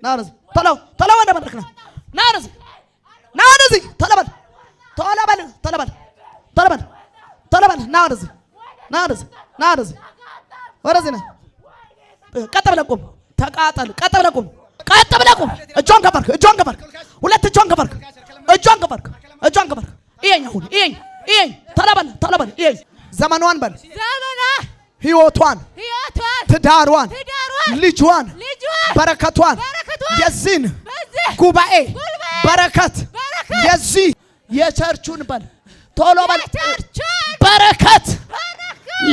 ናርዝ ተለው ወደ መድረክ ነው ናርዝ ተለበል ናርዝ ወረዚህ ነው ቀጥ ብለህ ቁም ተቃጠል ቀጥ ብለህ ቁም እጇን ከፈርክ ሁለት እጇን ከፈርክ ይሄኝ ተለበል ይሄኝ ዘመኗን በል ህይወቷን ትዳሯን ልጇን በረከቷን የዚህን ጉባኤ በረከት የዚህ የቸርቹን በል ቶሎ በል በረከት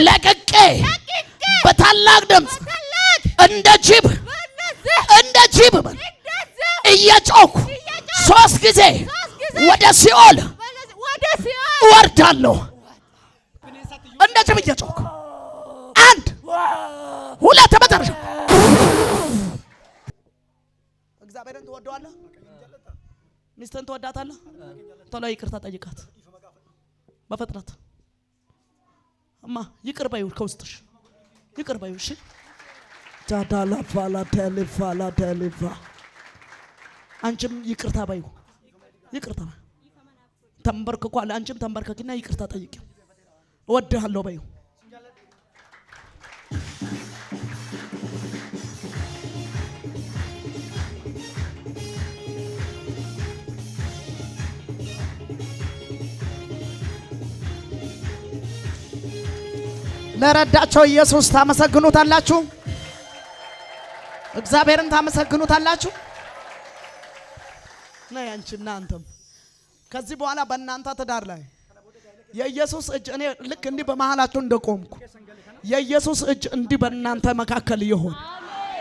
ለቅቄ በታላቅ ድምፅ እንደ ጅብ በል እየጮኩ 3 ጊዜ ወደ ሲኦል ወርዳለሁ። እንደ ጅብ እየጮኩ 1 2 መጨረሻ። እግዚአብሔርን ትወደዋለህ? ሚስትህን ትወዳታለህ? ቶሎ ይቅርታ ጠይቃት በፍጥነት። እማ ይቅር በይው፣ ከውስጥሽ ይቅር በይው። እሺ ታዳላ ፋላ ተልፋ አንቺም ይቅርታ በይው። ይቅርታ ተንበርክኳል። አንቺም ተንበርከኪና ይቅርታ ጠይቂው። እወድሃለሁ በይው። ለረዳቸው ኢየሱስ ታመሰግኑታላችሁ። እግዚአብሔርን ታመሰግኑታላችሁ። ነይ አንቺና አንተም ከዚህ በኋላ በእናንተ ትዳር ላይ የኢየሱስ እጅ እኔ ልክ እንዲህ በመሃላችሁ እንደቆምኩ የኢየሱስ እጅ እንዲህ በእናንተ መካከል ይሁን።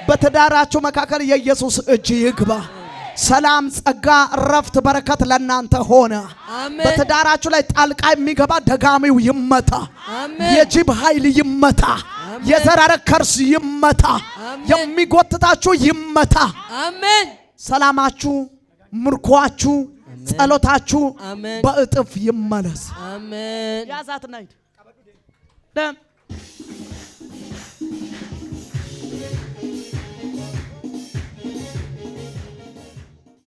በትዳራችሁ መካከል የኢየሱስ እጅ ይግባ። ሰላም፣ ጸጋ፣ ረፍት፣ በረከት ለእናንተ ሆነ። በትዳራችሁ ላይ ጣልቃ የሚገባ ደጋሚው ይመታ። የጅብ ኃይል ይመታ። የዘራረ ከርስ ይመታ። የሚጎትታችሁ ይመታ። አሜን። ሰላማችሁ፣ ምርኳችሁ፣ ጸሎታችሁ በእጥፍ ይመለስ። አሜን። ያዛትና ሂድ